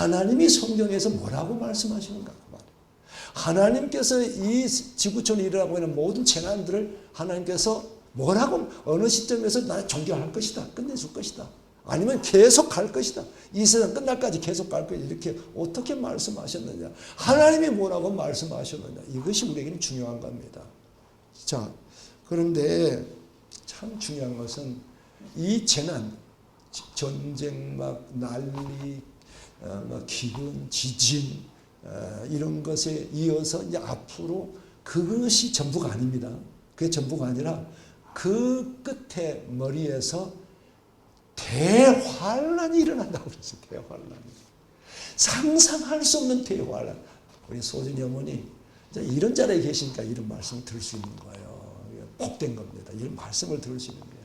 하나님이 성경에서 뭐라고 말씀하시는가? 하나님께서 이 지구촌에 일어나고 있는 모든 재난들을 하나님께서 뭐라고 어느 시점에서 나 종결할 것이다. 끝내줄 것이다. 아니면 계속 갈 것이다. 이 세상 끝날까지 계속 갈 것이다. 이렇게 어떻게 말씀하셨느냐. 하나님이 뭐라고 말씀하셨느냐. 이것이 우리에게는 중요한 겁니다. 자, 그런데 참 중요한 것은 이 재난, 전쟁, 막 난리, 막 기근, 지진 이런 것에 이어서 이제 앞으로 그것이 전부가 아닙니다. 그게 전부가 아니라 그 끝에 머리에서 대환란이 일어난다고 그랬어요. 대환란이. 상상할 수 없는 대환란. 우리 소진이 어머니 이런 자리에 계시니까 이런 말씀을 들을 수 있는 거예요. 복된 겁니다. 이런 말씀을 들을 수 있는 거예요.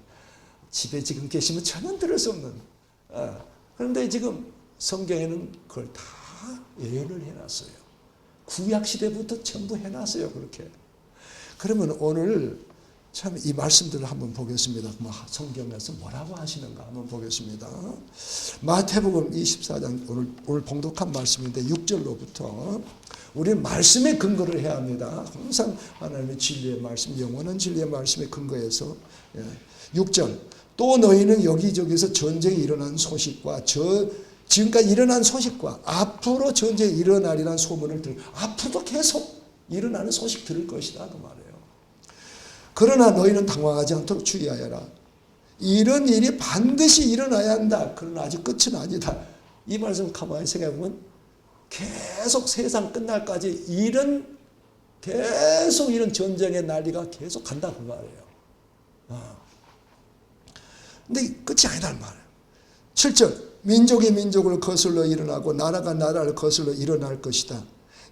집에 지금 계시면 전혀 들을 수 없는. 그런데 지금 성경에는 그걸 다 예언을 해놨어요. 구약시대부터 전부 해놨어요. 그렇게. 그러면 오늘 참 이 말씀들을 한번 보겠습니다. 성경에서 뭐라고 하시는가 한번 보겠습니다. 마태복음 24장 오늘 봉독한 말씀인데 6절로부터 우리는 말씀에 근거를 해야 합니다. 항상 하나님의 진리의 말씀, 영원한 진리의 말씀에 근거해서 6절 또 너희는 여기저기서 전쟁이 일어난 소식과 지금까지 일어난 소식과 앞으로 전쟁이 일어나리라는 소문을 앞으로도 계속 일어나는 소식 들을 것이다 그 말이에요. 그러나 너희는 당황하지 않도록 주의하여라. 이런 일이 반드시 일어나야 한다. 그러나 아직 끝은 아니다. 이 말씀 가만히 생각해보면 계속 세상 끝날까지 계속 이런 전쟁의 난리가 계속 간다 그 말이에요. 근데 끝이 아니다는 말이에요. 7절 민족이 민족을 거슬러 일어나고 나라가 나라를 거슬러 일어날 것이다.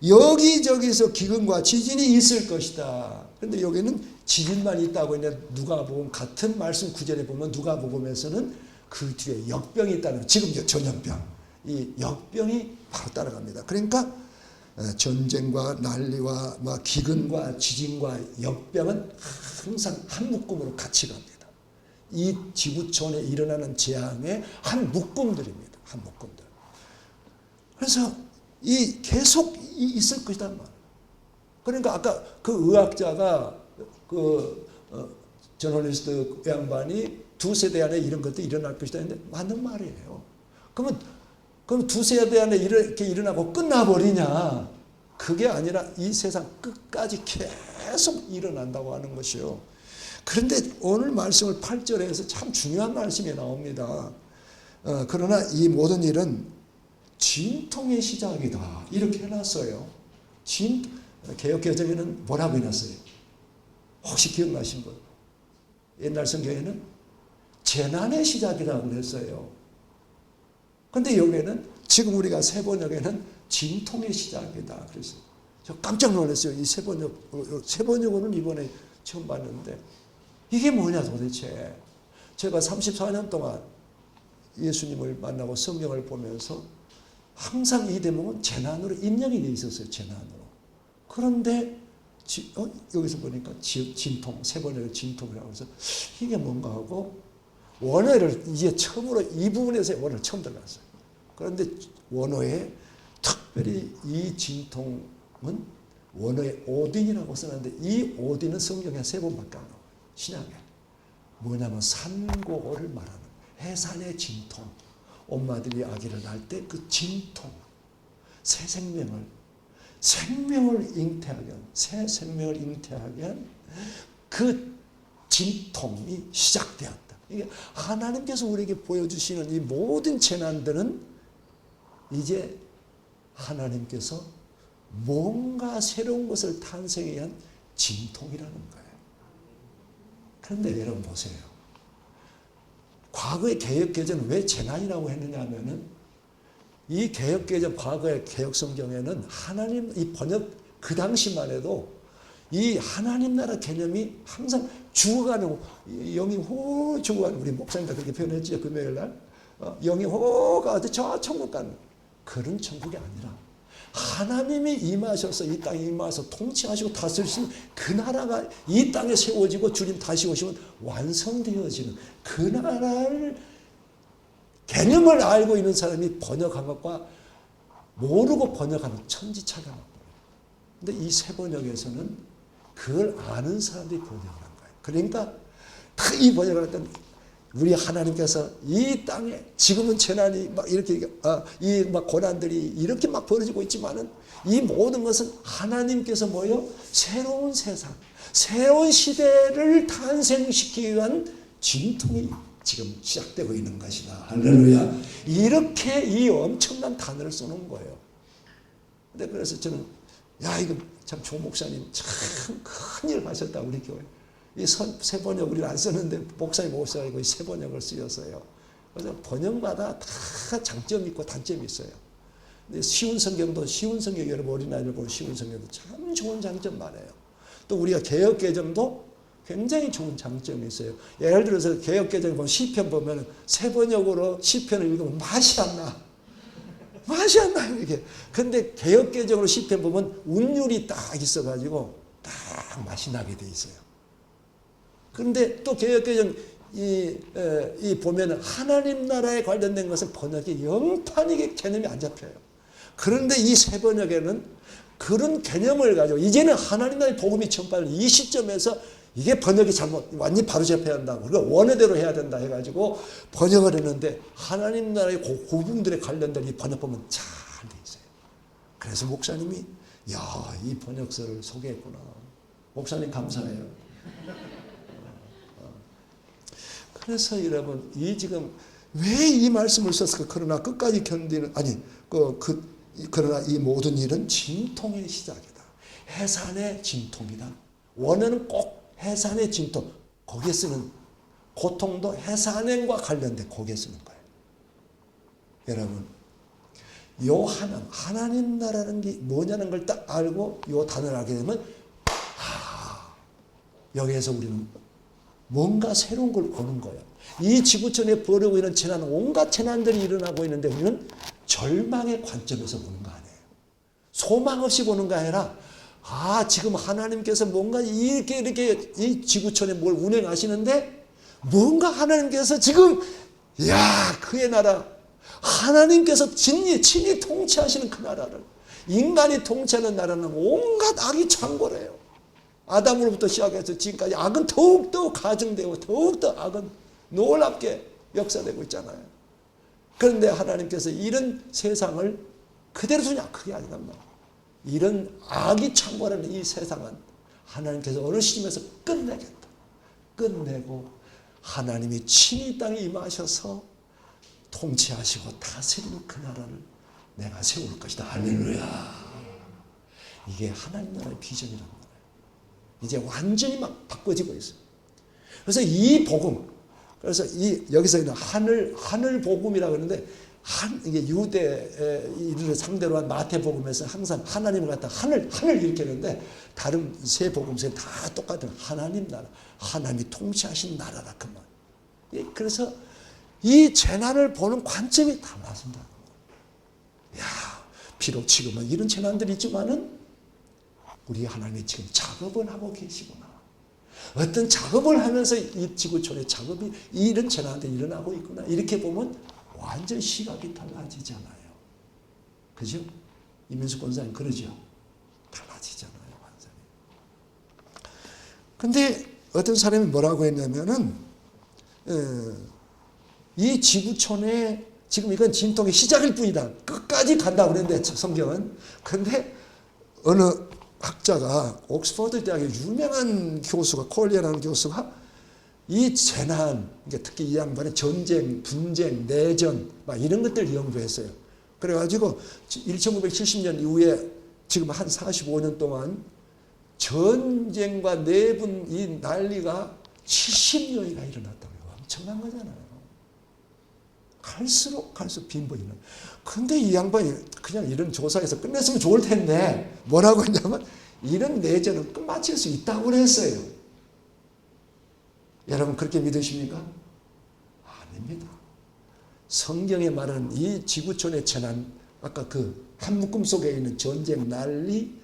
여기저기서 기근과 지진이 있을 것이다. 그런데 여기는 지진만 있다고 했는데 누가복음 같은 말씀 구절에 보면 누가복음에서는 그 뒤에 역병이 있다는 지금 전염병 이 역병이 바로 따라갑니다. 그러니까 전쟁과 난리와 기근과 지진과 역병은 항상 한 묶음으로 같이 갑니다. 이 지구촌에 일어나는 재앙의 한 묶음들입니다. 한 묶음들. 그래서 계속 있을 것이다 말. 그러니까 아까 그 의학자가 저널리스트 양반이 두세대 안에 이런 것도 일어날 것이다 했는데 맞는 말이에요. 그럼 두세대 안에 이렇게 일어나고 끝나버리냐? 그게 아니라 이 세상 끝까지 계속 일어난다고 하는 것이요. 그런데 오늘 말씀을 8절에서 참 중요한 말씀이 나옵니다. 그러나 이 모든 일은 진통의 시작이다. 이렇게 해놨어요. 개역개정에는 뭐라고 해놨어요? 혹시 기억나신 분? 옛날 성경에는 재난의 시작이라고 그랬어요. 그런데 여기에는 지금 우리가 세번역에는 진통의 시작이다. 그래서 저 깜짝 놀랐어요. 이 세번역어는 이번에 처음 봤는데 이게 뭐냐 도대체. 제가 34년 동안 예수님을 만나고 성경을 보면서 항상 이 대목은 재난으로 입력이 돼 있었어요. 재난으로. 그런데 여기서 보니까 진통, 세 번역의 진통이라고 해서 이게 뭔가 하고 원어를 이제 처음으로 이 부분에서 원어를 처음 들어갔어요. 그런데 원어에 특별히 이 진통은 원어에 오딘이라고 써놨는데 이 오딘은 성경에 3번밖에 안 나와요. 신약에. 뭐냐면 산고를 말하는 해산의 진통. 엄마들이 아기를 낳을 때 그 진통. 새 생명을 잉태하게 한, 새 생명을 잉태하게 한 그 진통이 시작되었다. 이게 하나님께서 우리에게 보여주시는 이 모든 재난들은 이제 하나님께서 뭔가 새로운 것을 탄생해 한 진통이라는 거예요. 그런데 여러분 보세요. 과거의 개혁개정은 왜 재난이라고 했느냐 하면은 이 개혁개정 과거의 개혁성경에는 하나님 이 번역 그 당시만 해도 이 하나님 나라 개념이 항상 죽어가는 영이 호 죽어가는 우리 목사님도 그렇게 표현했죠. 금요일 날 영이 호가 어디 저 천국 가는 그런 천국이 아니라 하나님이 임하셔서 이 땅에 임하셔서 통치하시고 다스리시는 그 나라가 이 땅에 세워지고 주님 다시 오시면 완성되어지는 그 나라를 개념을 알고 있는 사람이 번역한 것과 모르고 번역하는 천지차별한 거예요. 근데 이 새 번역에서는 그걸 아는 사람들이 번역을 한 거예요. 그러니까 다 이 번역을 했던 우리 하나님께서 이 땅에 지금은 재난이 막 이렇게 이 막 고난들이 이렇게 막 벌어지고 있지만은 이 모든 것은 하나님께서 뭐요? 새로운 세상, 새로운 시대를 탄생시키기 위한 진통이 지금 시작되고 있는 것이다. 할렐루야. 이렇게 이 엄청난 단어를 써놓은 거예요. 근데 그래서 저는 야 이거 참 조 목사님 참 큰일 하셨다 우리 교회. 이 새 번역 우리는 안 쓰는데 목사님 오셔가지고 이 새 번역을 쓰였어요. 그래서 번역마다 다 장점이 있고 단점이 있어요. 근데 쉬운 성경도 쉬운 성경 여러분 어린아이들 보는 쉬운 성경도 참 좋은 장점 많아요. 또 우리가 개역 개정도 굉장히 좋은 장점이 있어요. 예를 들어서 개역 개정 보면 시편 보면 새 번역으로 시편을 읽으면 맛이 안 나. 맛이 안 나요 이게. 근데 개역 개정으로 시편 보면 운율이 딱 있어가지고 딱 맛이 나게 돼 있어요. 그런데 또 개역개정 이 보면은 하나님 나라에 관련된 것은 번역이 영판이게 개념이 안 잡혀요. 그런데 이 새 번역에는 그런 개념을 가지고 이제는 하나님 나라의 복음이 전파되는 이 시점에서 이게 번역이 잘못 완전히 바로 잡혀야 한다고 우리가 원어대로 해야 된다 해가지고 번역을 했는데 하나님 나라의 고분들에 관련된 이 번역 보면 잘 돼 있어요. 그래서 목사님이 야, 이 번역서를 소개했구나. 목사님 감사해요. 그래서 여러분 이 지금 왜 이 말씀을 썼을까? 그러나 끝까지 견디는 그러나 이 모든 일은 진통의 시작이다. 해산의 진통이다. 원어는 꼭 해산의 진통. 거기에 쓰는 고통도 해산과 관련된 거기에 쓰는 거예요. 여러분 요 하나님 나라는 게 뭐냐는 걸 딱 알고 요 단어를 알게 되면 여기에서 우리는 뭔가 새로운 걸 보는 거예요. 이 지구촌에 벌어지고 있는 재난, 온갖 재난들이 일어나고 있는데 우리는 절망의 관점에서 보는 거 아니에요. 소망 없이 보는 거 아니라 지금 하나님께서 뭔가 이렇게 이 지구촌에 뭘 운행하시는데 뭔가 하나님께서 지금 그의 나라 하나님께서 친히 통치하시는 그 나라를 인간이 통치하는 나라는 온갖 악이 창궐해요. 아담으로부터 시작해서 지금까지 악은 더욱더 가증되고 더욱더 악은 놀랍게 역사되고 있잖아요. 그런데 하나님께서 이런 세상을 그대로 두냐? 그게 아니란 말이에요. 이런 악이 창궐하는 이 세상은 하나님께서 어느 시점에서 끝내겠다. 끝내고 하나님이 친히 땅에 임하셔서 통치하시고 다스리는 그 나라를 내가 세울 것이다. 할렐루야. 이게 하나님 나라의 비전이란 말이에요. 이제 완전히 막 바꿔지고 있어요. 그래서 이 복음, 그래서 여기서 있는 하늘 복음이라고 하는데, 이게 유대인을 상대로 한 마태복음에서 항상 하나님을 갖다 하늘 이렇게 하는데, 다른 세 복음서에 다 똑같은 하나님 나라, 하나님이 통치하신 나라라 그 말. 그래서 이 재난을 보는 관점이 달라진다. 비록 지금은 이런 재난들이 있지만은 우리 하나님이 지금 작업을 하고 계시구나. 어떤 작업을 하면서 이 지구촌의 작업이 이런 재난들이 일어나고 있구나. 이렇게 보면 완전 시각이 달라지잖아요. 그죠? 이민수 권사님 그러죠? 달라지잖아요. 완전히. 근데 어떤 사람이 뭐라고 했냐면은 이 지구촌에 지금 이건 진통의 시작일 뿐이다. 끝까지 간다고 그랬는데 성경은. 그런데 어느 학자가 옥스퍼드 대학의 유명한 교수가 콜리어라는 교수가 이 재난, 특히 이 양반의 전쟁, 분쟁, 내전 막 이런 것들을 연구했어요. 그래가지고 1970년 이후에 지금 한 45년 동안 전쟁과 내분 이 난리가 70년이나 일어났다고요. 엄청난 거잖아요. 갈수록 빈번히 나. 근데 이 양반이 그냥 이런 조사에서 끝냈으면 좋을 텐데 뭐라고 했냐면 이런 내전은 끝마칠 수 있다고 했어요. 여러분 그렇게 믿으십니까? 아닙니다. 성경에 말하는 이 지구촌의 재난, 아까 그 한 묶음 속에 있는 전쟁, 난리,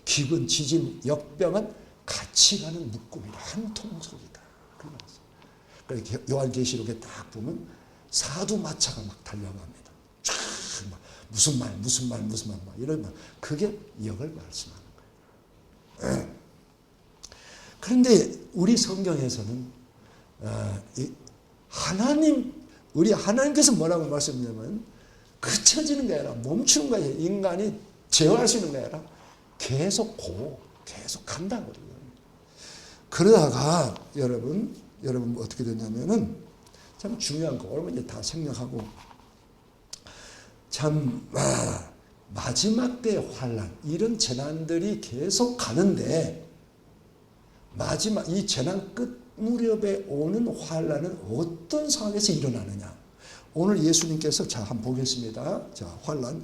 기근, 지진, 역병은 같이 가는 묶음이다. 한 통속이다. 그래서 요한계시록에 딱 보면 사두마차가 막 달려갑니다. 막 무슨 말 막 이런 말. 그게 역을 말씀하는 거예요. 그런데 우리 성경에서는 우리 하나님께서 뭐라고 말씀하냐면 그쳐지는 게 아니라 멈추는 거예요. 인간이 제어할 수 있는 게 아니라 계속 간다고 그래요. 그러다가 여러분 어떻게 됐냐면은 참 중요한 거 오늘 이제 다 생략하고 참 마지막 때의 환난 이런 재난들이 계속 가는데 마지막 이 재난 끝 무렵에 오는 환난은 어떤 상황에서 일어나느냐. 오늘 예수님께서 자 한번 보겠습니다. 자 환난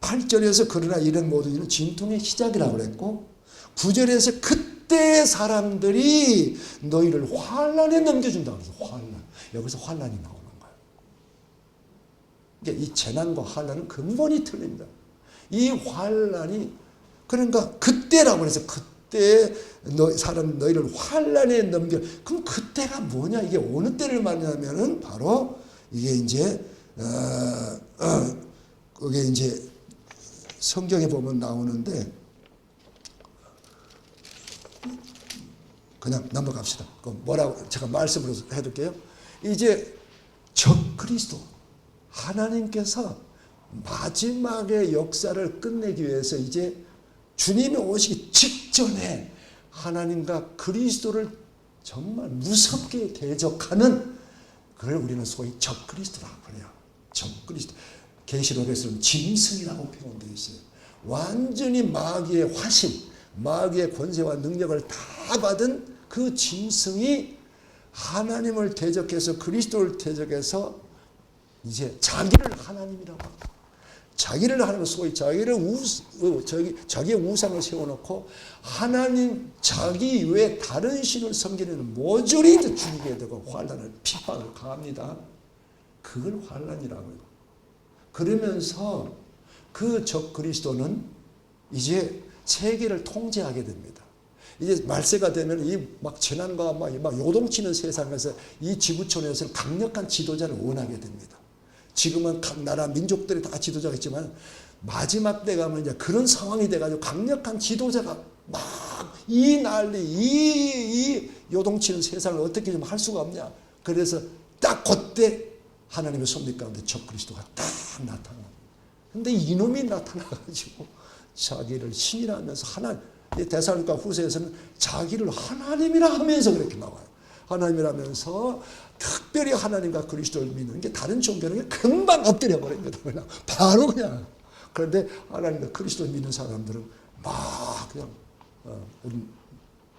8절에서 그러나 이런 모든 일은 진통의 시작이라고 그랬고 9절에서 그때 사람들이 너희를 환난에 넘겨준다고 그래서 환난. 여기서 환난이 나오는 거예요. 그러니까 이 재난과 환난은 근본이 틀립니다. 이 환난이 그러니까 그때라고 그래서 그때 너희를 환난에 넘겨. 그럼 그때가 뭐냐? 이게 어느 때를 말하냐면은 바로 이게 이제 그게 이제 성경에 보면 나오는데 그냥 넘어갑시다. 그럼 뭐라고 제가 말씀으로 해둘게요. 이제 적그리스도 하나님께서 마지막의 역사를 끝내기 위해서 이제 주님이 오시기 직전에 하나님과 그리스도를 정말 무섭게 대적하는 그걸 우리는 소위 적그리스도라고 그래요. 적그리스도. 계시록에서는 짐승이라고 표현되어 있어요. 완전히 마귀의 화신, 마귀의 권세와 능력을 다 받은 그 짐승이 하나님을 대적해서 그리스도를 대적해서 이제 자기를 하나님이라고 합니다. 자기를 하나님 소위 자기의 우상을 세워놓고 하나님 자기 외에 다른 신을 섬기는 모조리 이제 죽이게 되고 환난을 핍박을 가합니다. 그걸 환난이라고 해요. 그러면서 그 적그리스도는 이제 세계를 통제하게 됩니다. 이제 말세가 되면 이 막 재난과 막 요동치는 세상에서 이 지구촌에서는 강력한 지도자를 원하게 됩니다. 지금은 각 나라 민족들이 다 지도자가 있지만 마지막 때 가면 이제 그런 상황이 돼가지고 강력한 지도자가 막 이 난리 이 요동치는 세상을 어떻게 좀 할 수가 없냐. 그래서 딱 그때 하나님의 섭리 가운데 적그리스도가 딱 나타납니다. 근데 이놈이 나타나가지고 자기를 신이라 하면서 데살로니가 후서에서는 자기를 하나님이라 하면서 그렇게 나와요. 하나님이라 하면서 특별히 하나님과 그리스도를 믿는 게 다른 종교는 금방 엎드려 버립니다. 그냥 바로 그냥. 그런데 하나님과 그리스도를 믿는 사람들은 막 그냥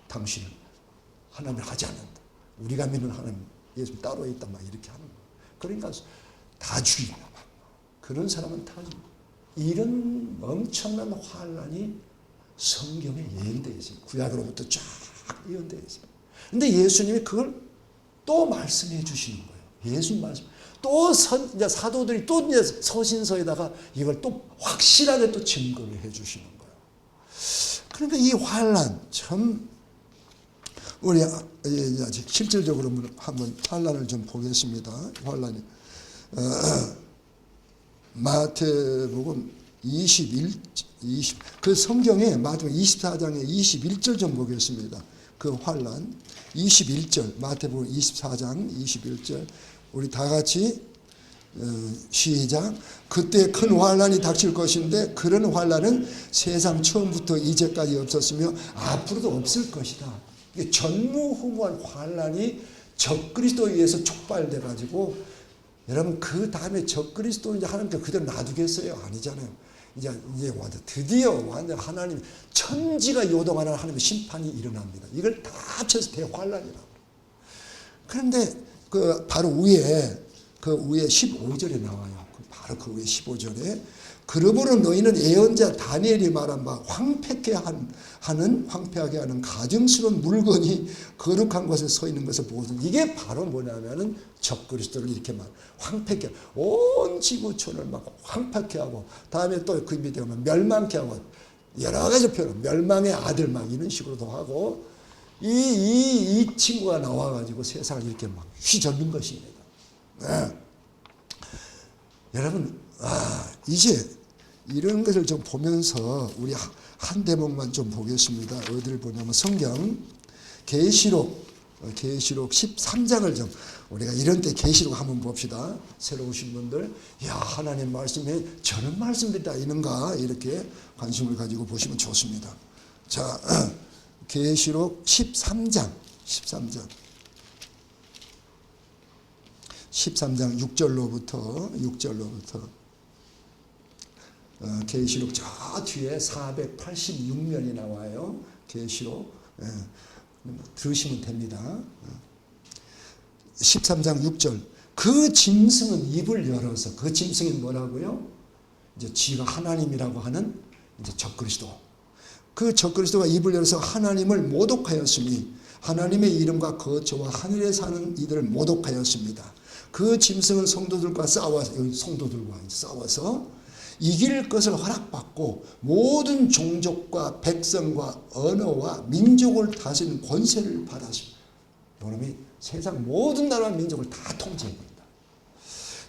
당신은 하나님을 하지 않는다. 우리가 믿는 하나님 예수 따로 있다 막 이렇게 하는 거예요. 그러니까 다 죽이고 그런 사람은 다 죽이고 이런 엄청난 환난이 성경에 예언되어 있어요. 구약으로부터 쫙 예언되어 있어요. 근데 예수님이 그걸 또 말씀해 주시는 거예요. 예수님 말씀. 또 이제 사도들이 또 이제 서신서에다가 이걸 또 확실하게 또 증거를 해 주시는 거예요. 그러니까 이 환난 참 우리 이제 실질적으로 한번 환난을 좀 보겠습니다. 환난이 마태복음 20 성경에 마태복음 24장에 21절 좀 보겠습니다. 그 환난 21절 마태복음 24장 21절 우리 다 같이 시작. 그때 큰 환난이 닥칠 것인데 그런 환난은 세상 처음부터 이제까지 없었으며 앞으로도 없을 것이다. 이게 전무후무한 환난이 적그리스도에 의해서 촉발돼 가지고 여러분 그 다음에 적그리스도 이제 하나님께 그대로 놔두겠어요? 아니잖아요. 이제 완전 드디어 완전 하나님 천지가 요동하는 하나님의 심판이 일어납니다. 이걸 다 합쳐서 대환란이라고. 그런데 그 바로 위에 15절에 나와요. 바로 그 위에 15절에 그러므로 너희는 예언자 다니엘이 말한 바 황폐하게 하는 가증스러운 물건이 거룩한 곳에 서 있는 것을 보고 이게 바로 뭐냐면은 적그리스도를 이렇게 막 황폐하게 온 지구촌을 막 황폐하게 하고 다음에 또 그 밑에 가면 멸망케 하고 여러 가지 표현 멸망의 아들 막 이런 식으로도 하고 이 친구가 나와가지고 세상을 이렇게 막 휘젓는 것입니다. 네. 여러분 이제 이런 것을 좀 보면서 우리 한 대목만 좀 보겠습니다. 어디를 보냐면 성경 계시록 13장을 좀 우리가 이런 때 계시록 한번 봅시다. 새로 오신 분들, 야, 하나님 말씀에 저런 말씀들이 다 있는가 이렇게 관심을 가지고 보시면 좋습니다. 자, 계시록 13장 6절로부터 계시록 저 뒤에 486면이 나와요. 계시록 들으시면 됩니다. 13장 6절. 그 짐승은 입을 열어서, 그 짐승이 뭐라고요? 이제 지가 하나님이라고 하는 이제 적그리스도. 그 적그리스도가 입을 열어서 하나님을 모독하였으니 하나님의 이름과 거처와 하늘에 사는 이들을 모독하였습니다. 그 짐승은 성도들과 싸워서 이길 것을 허락받고 모든 종족과 백성과 언어와 민족을 다스리는 권세를 받았습니다. 이놈이 세상 모든 나라와 민족을 다 통제합니다.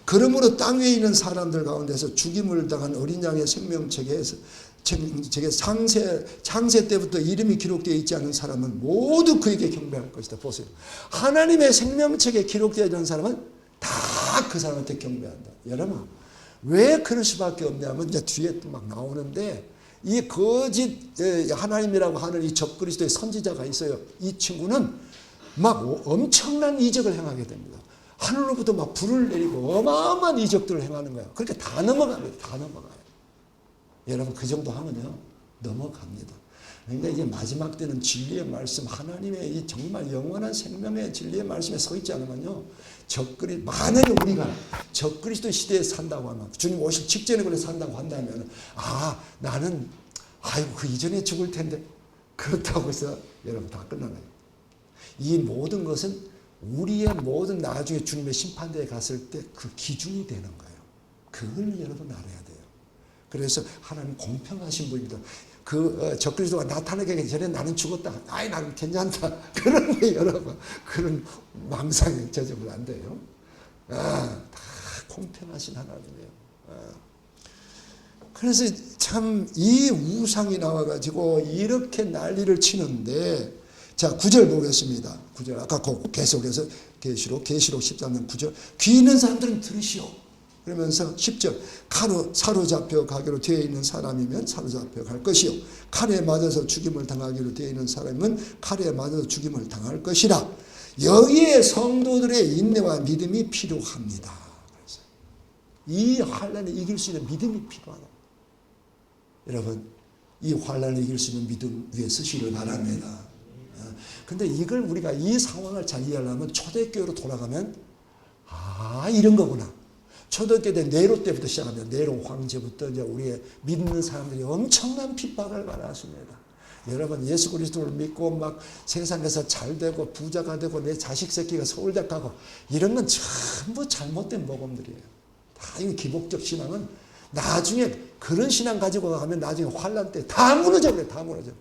그러므로 땅 위에 있는 사람들 가운데서 죽임을 당한 어린 양의 생명책에서 창세 때부터 이름이 기록되어 있지 않은 사람은 모두 그에게 경배할 것이다. 보세요. 하나님의 생명책에 기록되어 있는 사람은 다 그 사람한테 경배한다. 여러분, 왜 그럴 수밖에 없냐면 이제 뒤에 또 막 나오는데 이 거짓 하나님이라고 하는 이 적그리스도의 선지자가 있어요. 이 친구는 막 엄청난 이적을 행하게 됩니다. 하늘로부터 막 불을 내리고 어마어마한 이적들을 행하는 거예요. 그렇게 다 넘어갑니다. 다 넘어가요. 여러분, 그 정도 하면요 넘어갑니다. 그러니까 이제 마지막 때는 진리의 말씀, 하나님의 이 정말 영원한 생명의 진리의 말씀에 서 있지 않으면요, 만약에 우리가 적그리스도 시대에 산다고 하면, 주님 오실 직전에 그래 산다고 한다면, 나는 그 이전에 죽을 텐데, 그렇다고 해서 여러분 다 끝나는 거예요. 이 모든 것은 우리의 모든 나중에 주님의 심판대에 갔을 때 그 기준이 되는 거예요. 그걸 여러분 알아야 돼요. 그래서 하나님 공평하신 분입니다. 적그리스도가 나타나기 전에 나는 죽었다. 나는 괜찮다. 그런 게 여러분, 그런 망상에 젖으면 안 돼요. 다 공평하신 하나님이에요. 그래서 참 이 우상이 나와가지고 이렇게 난리를 치는데, 자, 9절 보겠습니다. 9절, 아까 계속해서 계시록 13장 9절. 귀 있는 사람들은 들으시오. 그러면서 10절, 사로잡혀 가기로 되어 있는 사람이면 사로잡혀 갈 것이요, 칼에 맞아서 죽임을 당하기로 되어 있는 사람은 칼에 맞아서 죽임을 당할 것이라. 여기에 성도들의 인내와 믿음이 필요합니다. 그래서 이 환난을 이길 수 있는 믿음이 필요하다. 여러분, 이 환난을 이길 수 있는 믿음 위에 서시길 바랍니다. 근데 이걸 우리가 이 상황을 잘 이해하려면 초대교회로 돌아가면 이런 거구나. 초대교회 때 네로 때부터 시작하면 네로 황제부터 이제 우리의 믿는 사람들이 엄청난 핍박을 받았습니다. 여러분, 예수 그리스도를 믿고 막 세상에서 잘 되고 부자가 되고 내 자식 새끼가 서울대 가고 이런 건 전부 잘못된 모범들이에요. 다 이 기복적 신앙은 나중에 그런 신앙 가지고 가면 나중에 환난 때 다 무너져 그래. 다 무너져.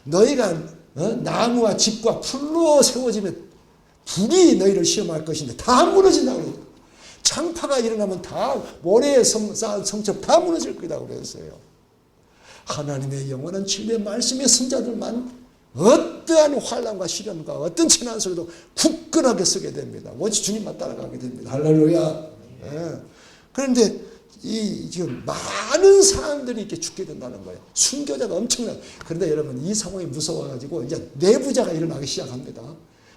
너희가 나무와 집과 풀로 세워지면 불이 너희를 시험할 것인데 다 무너진다고 그래요. 창파가 일어나면 다 모래에 쌓은 성처럼 다 무너질 거다 그랬어요. 하나님의 영원한 진리의 말씀의 선자들만 어떠한 환난과 시련과 어떤 천한 속에도 굳건하게 서게 됩니다. 오직 주님만 따라가게 됩니다. 할렐루야. 그런데 지금 많은 사람들이 이렇게 죽게 된다는 거예요. 순교자가 엄청나요. 그런데 여러분, 이 상황이 무서워가지고 이제 내부자가 일어나기 시작합니다.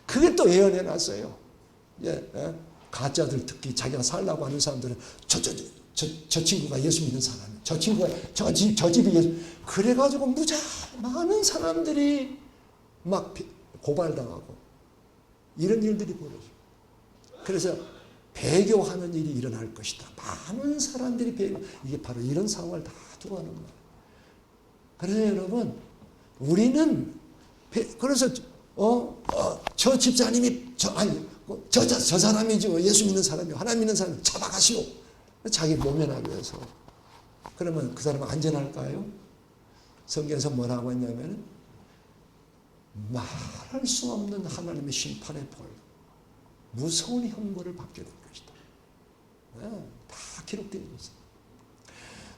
그게 또 예언해 놨어요. 가짜들, 특히 자기가 살라고 하는 사람들은 저 친구가 예수 믿는 사람이에요. 저 친구가 저 집이 예수. 그래가지고 많은 사람들이 막 고발당하고 이런 일들이 벌어져요. 그래서 배교하는 일이 일어날 것이다. 많은 사람들이 이게 바로 이런 상황을 다 두고 하는 거예요. 그래서 여러분, 우리는 그래서 저 집사님이 저 사람이죠. 예수 믿는 사람이 하나님 믿는 사람이 잡아가시오. 자기 모면하기 위해서. 그러면 그 사람은 안전할까요? 성경에서 뭐라고 했냐면 말할 수 없는 하나님의 심판의 벌, 무서운 형벌을 받게 될 것이다. 다 기록되어 있어요.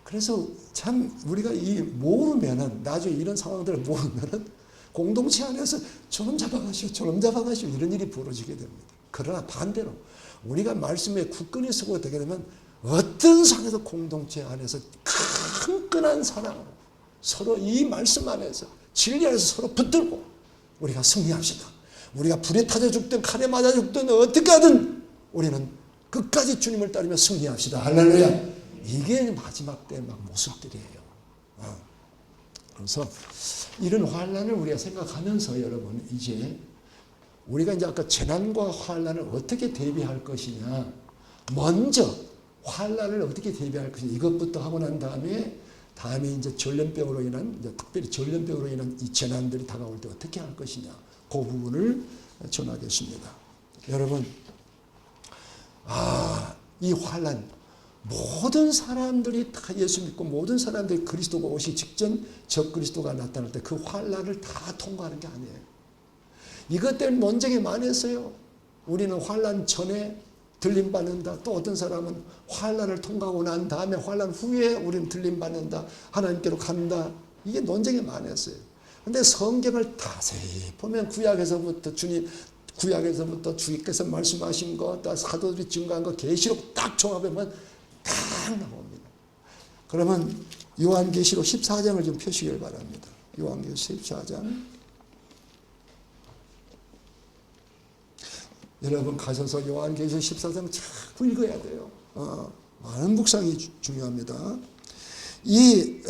그래서 참 우리가 이 모르면은 나중에 이런 상황들을 모르면은 공동체 안에서 저놈 잡아가시오, 저놈 잡아가시오 이런 일이 벌어지게 됩니다. 그러나 반대로 우리가 말씀에 굳건히 서고 되게 되면 어떤 상황에서 공동체 안에서 끈끈한 사랑으로 서로 이 말씀 안에서 진리 안에서 서로 붙들고 우리가 승리합시다. 우리가 불에 타져 죽든 칼에 맞아 죽든 어떻게 하든 우리는 끝까지 주님을 따르며 승리합시다. 할렐루야. 이게 마지막 때 막 모습들이에요. 그래서 이런 환난을 우리가 생각하면서 여러분 이제 우리가 이제 아까 재난과 환난을 어떻게 대비할 것이냐, 먼저 환난을 어떻게 대비할 것이냐 이것부터 하고 난 다음에 이제 전염병으로 인한 이제 특별히 전염병으로 인한 이 재난들이 다가올 때 어떻게 할 것이냐 그 부분을 전하겠습니다. 여러분, 이 환난 모든 사람들이 다 예수 믿고 모든 사람들이 그리스도가 오시기 직전 적그리스도가 나타날 때 그 환난을 다 통과하는 게 아니에요. 이것 때문에 논쟁이 많았어요. 우리는 환난 전에 들림받는다. 또 어떤 사람은 환난을 통과하고 난 다음에 환난 후에 우리는 들림받는다. 하나님께로 간다. 이게 논쟁이 많았어요. 그런데 성경을 자세히 보면 구약에서부터 주님께서 말씀하신 것, 또 사도들이 증거한 것, 계시록 딱 종합해보면 딱 나옵니다. 그러면 요한계시록 14장을 좀 펴시길 바랍니다. 요한계시록 14장. 여러분 가셔서 요한계시록 14장 자꾸 읽어야 돼요. 많은 묵상이 중요합니다. 이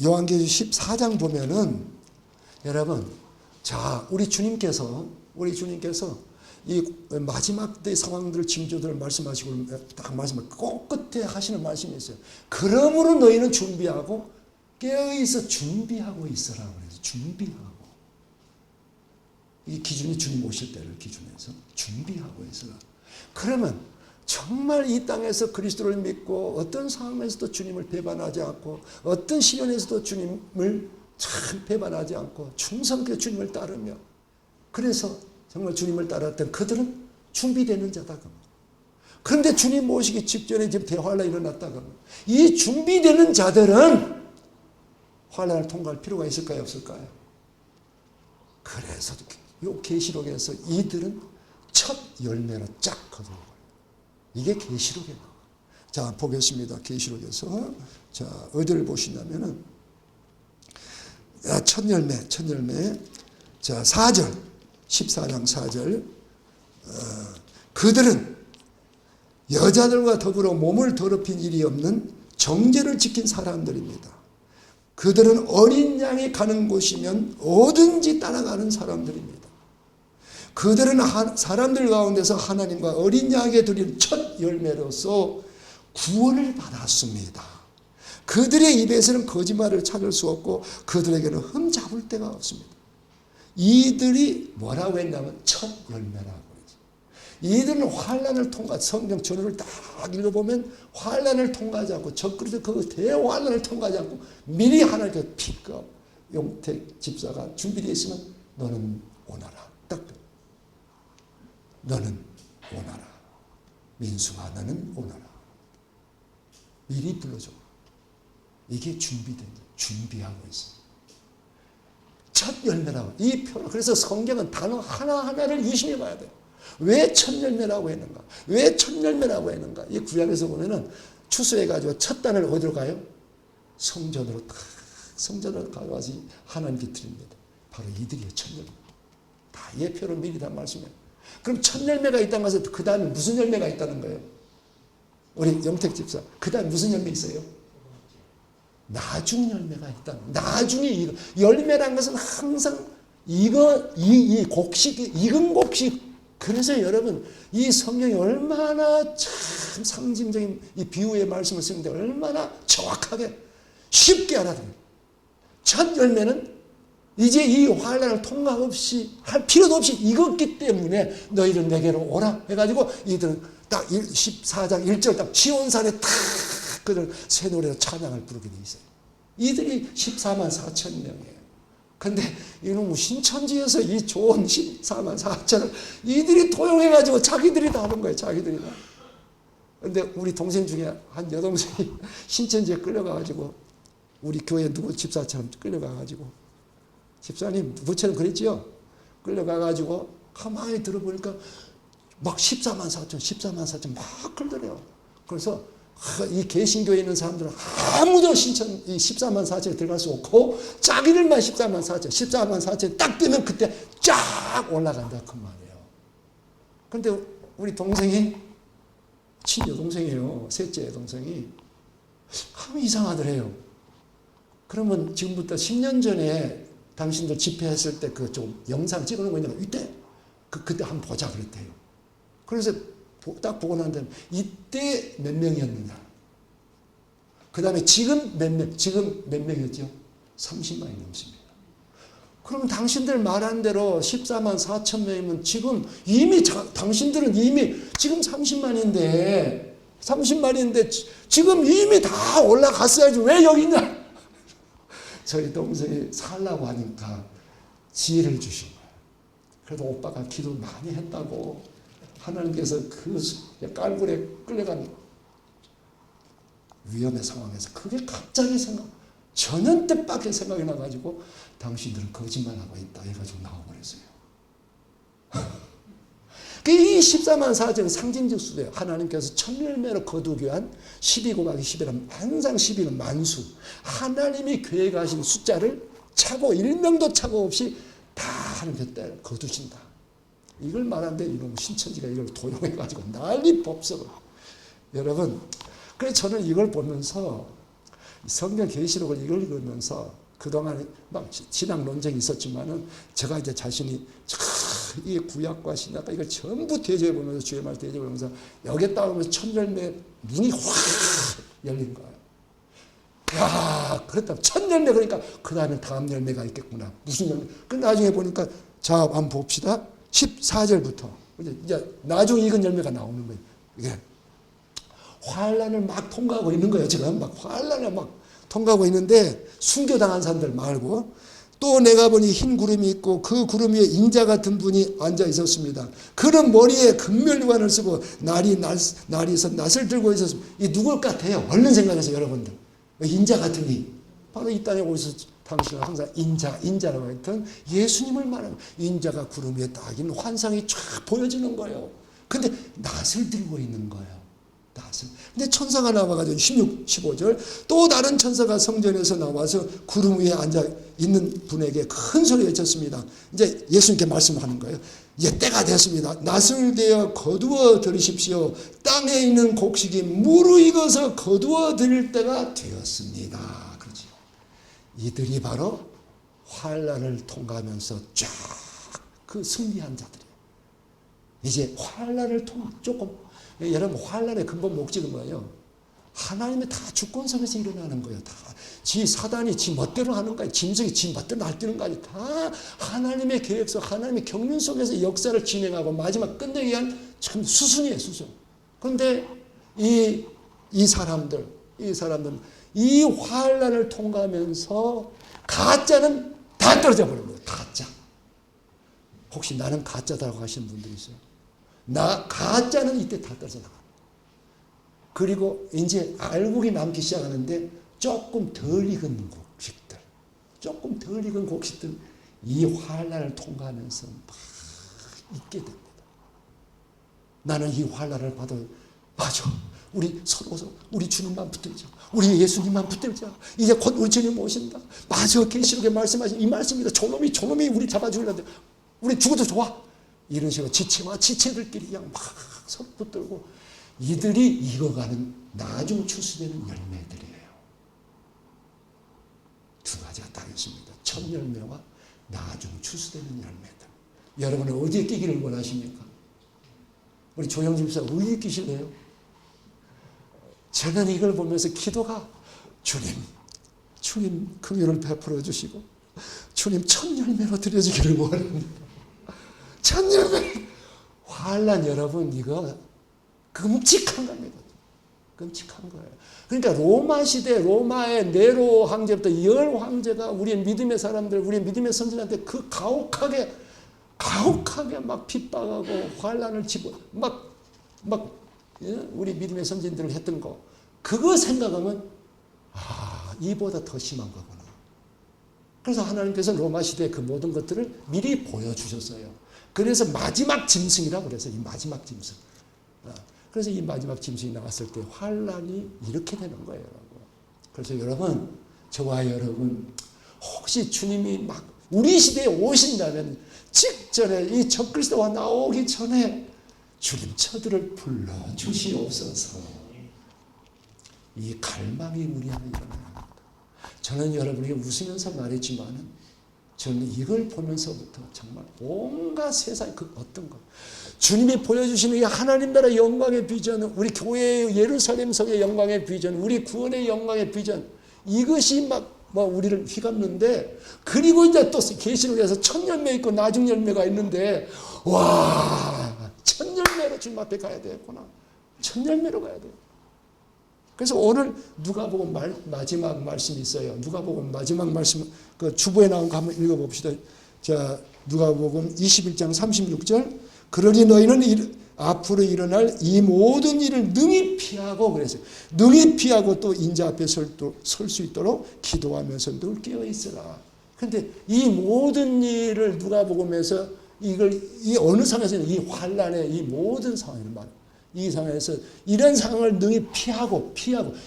요한계시록 14장 보면은 여러분, 자 우리 주님께서 이 마지막 때 상황들 징조들을 말씀하시고 딱 꼭 끝에 하시는 말씀이 있어요. 그러므로 너희는 준비하고 깨어있어 준비하고 있으라 그래서 준비하고. 이 기준이 주님 오실 때를 기준해서 준비하고 있으라. 그러면 정말 이 땅에서 그리스도를 믿고 어떤 상황에서도 주님을 배반하지 않고 어떤 시련에서도 주님을 참 배반하지 않고 충성하게 주님을 따르며 그래서 정말 주님을 따랐던 그들은 준비되는 자다. 그런데 주님 모시기 직전에 지금 대환란이 일어났다가 이 준비되는 자들은 환란을 통과할 필요가 있을까요? 없을까요? 그래서 이 계시록에서 이들은 첫 열매로 쫙 거두는 거예요. 이게 계시록에 나와요. 자 보겠습니다. 계시록에서 자 어디를 보시냐면은 첫 열매 자 4절 14장 4절 그들은 여자들과 더불어 몸을 더럽힌 일이 없는 정죄를 지킨 사람들입니다. 그들은 어린 양이 가는 곳이면 어딘지 따라가는 사람들입니다. 그들은 사람들 가운데서 하나님과 어린 양에게 드린 첫 열매로서 구원을 받았습니다. 그들의 입에서는 거짓말을 찾을 수 없고 그들에게는 흠 잡을 데가 없습니다. 이들이 뭐라고 했냐면 첫 열매라고 그러죠. 이들은 환난을 성경 전후를 딱 읽어보면 환난을 통과하지 않고 적그리스도 그 대환난을 통과하지 않고 미리 하나님께 피가 용택 집사가 준비되어 있으면 너는 오너라. 딱 너는 오너라. 민수가 너는 오너라. 미리 불러줘. 이게 준비하고 있습니다. 첫 열매라고. 이 표현. 그래서 성경은 단어 하나하나를 유심히 봐야 돼요. 왜 첫 열매라고 했는가? 왜 첫 열매라고 했는가? 이 구약에서 보면은 추수해가지고 첫 단을 어디로 가요? 성전으로 가져와서 하나님께 드립니다. 바로 이들이에요. 첫 열매. 다 예표로 미리 다 말씀해요. 그럼 첫 열매가 있다는 것은 그 다음에 무슨 열매가 있다는 거예요? 우리 영택 집사. 그 다음에 무슨 열매 있어요? 나중 열매가 있다. 나중에 이거 열매란 것은 항상 이 곡식, 익은 곡식. 그래서 여러분 이 성경이 얼마나 참 상징적인 이 비유의 말씀을 쓰는데 얼마나 정확하게 쉽게 알아들어요. 첫 열매는 이제 이 환난을 통과 없이 할 필요도 없이 익었기 때문에 너희는 내게로 오라 해가지고 이들은 딱 14장 1절 딱 시온산에 탁 그들 새 노래로 찬양을 부르게 돼 있어요. 이들이 14만 4천 명이에요. 근데 이놈 신천지에서 이 좋은 14만 4천을 이들이 도용해가지고 자기들이 다 하는 거예요. 자기들이 다. 근데 우리 동생 중에 한 여동생이 신천지에 끌려가가지고 우리 교회 누구 집사처럼 끌려가가지고 집사님 누구처럼 그랬지요? 끌려가가지고 가만히 들어보니까 막 14만 4천 막 끌더래요. 그래서 이 개신교에 있는 사람들은 아무도 신천 이 14만 4천에 들어갈 수 없고 자기들만 14만 4천 딱 뜨면 그때 쫙 올라간다 그 말이에요. 근데 우리 동생이 친여동생이에요. 셋째 동생이 참 이상하더래요. 그러면 지금부터 10년 전에 당신들 집회했을 때 그 좀 영상 찍어놓은 거 있는 거 이때 그때 한번 보자 그랬대요. 그래서 딱 보고 난 다음에 이때 몇 명이었는가. 그 다음에 지금 몇 명이었죠? 30만이 넘습니다. 그러면 당신들 말한 대로 14만 4천 명이면 지금 이미 당신들은 이미 지금 30만인데 지금 이미 다 올라갔어야지 왜 여기 있냐? 저희 동생이 살라고 하니까 지혜를 주신 거예요. 그래도 오빠가 기도 많이 했다고 하나님께서 그 깔굴에 끌려간 위험의 상황에서 그게 갑자기 전혀 뜻밖의 생각이 나가지고 당신들은 거짓말하고 있다 해가지고 나와버렸어요. 이 14만 4천은 상징적 수예요. 하나님께서 천열매로 거두기 위한 12 곱하기 11은 항상 12는 만수. 하나님이 계획하신 숫자를 차고 1명도 차고 없이 다 하나님께서 거두신다. 이걸 말하는데 이놈 신천지가 이걸 도용해가지고 난리 법석을. 여러분, 그래서 저는 이걸 보면서 성경 계시록을 이걸 읽으면서 그동안 막 신앙 논쟁이 있었지만은 제가 이제 자신이 이 구약과 신약과 이걸 전부 대조해 보면서 주의 말 대조해 보면서 여기에 따르면서 천열매 눈이 확 열린 거예요. 야, 그렇다면 천열매 그러니까 그 다음에 다음 열매가 있겠구나. 무슨 열매? 그 나중에 보니까 자, 한번 봅시다. 14절부터 이제 나중에 익은 열매가 나오는 거예요. 이게 환란을 막 통과하고 있는 거예요. 지금 막 환란을 막 통과하고 있는데 순교당한 사람들 말고 또 내가 보니 흰 구름이 있고 그 구름 위에 인자 같은 분이 앉아 있었습니다. 그는 머리에 금면류관을 쓰고 날이 서 낫을 들고 있었습니다. 이 누굴 같아요? 얼른 생각해서 여러분들. 인자 같은 이 바로 이 땅에 오셔서 당신은 항상 인자라고 했던 예수님을 말하는 인자가 구름 위에 딱 있는 환상이 쫙 보여지는 거예요. 근데 낫을 들고 있는 거예요. 근데 천사가 나와가지고 16, 15절 또 다른 천사가 성전에서 나와서 구름 위에 앉아 있는 분에게 큰 소리 외쳤습니다. 이제 예수님께 말씀하는 거예요. 이제 때가 됐습니다. 낫을 대어 거두어 들으십시오. 땅에 있는 곡식이 무르익어서 거두어 드릴 때가 되었습니다. 그렇죠. 이들이 바로 환란을 통과하면서 쫙 그 승리한 자들이에요. 이제 환란을 조금 여러분 환란의 근본 목적은 뭐예요? 하나님의 다 주권성에서 일어나는 거예요. 다 사단이 지 멋대로 하는 거예요. 짐승이 지 멋대로 날뛰는 거 아니에요. 다 하나님의 계획서, 하나님의 경륜 속에서 역사를 진행하고 마지막 끝내기 위한 참 수순이에요, 수순. 그런데 이 사람들 이 환란을 통과하면서 가짜는 다 떨어져 버린 거예요. 가짜. 혹시 나는 가짜다고 하시는 분들 있어요? 가짜는 이때 다 떨어져 나가. 그리고 이제 알곡이 남기 시작하는데 조금 덜 익은 곡식들, 이 환란을 통과하면서 막 있게 됩니다. 나는 이 환란을 받아, 맞아. 우리 주님만 붙들자. 우리 예수님만 붙들자. 이제 곧 우리 주님 오신다. 맞아. 계시록에 말씀하신 이 말씀입니다. 저놈이 우리 잡아 죽이려는데 우리 죽어도 좋아. 이런 식으로 지체들끼리 그냥 막 서로 붙들고 이들이 익어가는 나중 추수되는 열매들이에요. 두 가지가 딱 있습니다. 첫 열매와 나중 추수되는 열매들. 여러분은 어디에 끼기를 원하십니까? 우리 조영 집사 어디에 끼실래요? 저는 이걸 보면서 기도가 주님 긍휼을 베풀어 주시고 주님 첫 열매로 드려지기를 원합니다. 첫 열매. 환란 여러분 이거 끔찍한 겁니다. 끔찍한 거예요. 그러니까 로마 시대 로마의 네로 황제부터 열 황제가 우리의 믿음의 사람들, 우리의 믿음의 선진한테 그 가혹하게 막 핍박하고 환란을 막 우리 믿음의 선진들을 했던 거 그거 생각하면 이보다 더 심한 거구나. 그래서 하나님께서 로마 시대의 그 모든 것들을 미리 보여주셨어요. 그래서 마지막 짐승이라고 그래서 이 마지막 짐승. 그래서 이 마지막 짐승이 나왔을 때 환란이 이렇게 되는 거예요. 그래서 여러분, 저와 여러분 혹시 주님이 막 우리 시대에 오신다면 직전에 이 적그리스도가 나오기 전에 주님 저들을 불러주시옵소서. 이 갈망이 우리 안에 일어납니다. 저는 여러분에게 웃으면서 말했지만 저는 이걸 보면서부터 정말 온갖 세상의 그 어떤 것 주님이 보여주시는 이 하나님 나라의 영광의 비전, 우리 교회의 예루살렘 성의 영광의 비전, 우리 구원의 영광의 비전, 이것이 막 우리를 휘감는데, 그리고 이제 또 계시록에서 첫 열매 있고 나중 열매가 있는데, 와, 첫 열매로 주님 앞에 가야 되겠구나. 첫 열매로 가야 돼요. 그래서 오늘 누가복음 마지막 말씀이 있어요. 누가복음 마지막 말씀, 그 주보에 나온 거 한번 읽어봅시다. 자, 누가복음 21장 36절. 그러니 너희는 앞으로 일어날 이 모든 일을 능히 피하고, 그랬어요. 능히 피하고 또 인자 앞에 설 수 있도록 기도하면서 늘 깨어 있으라. 그런데 이 모든 일을 누가복음에서 이 어느 상황에서는 이 환란의 이 모든 상황을 말해요. 이 상황에서 이런 상황을 능히 피하고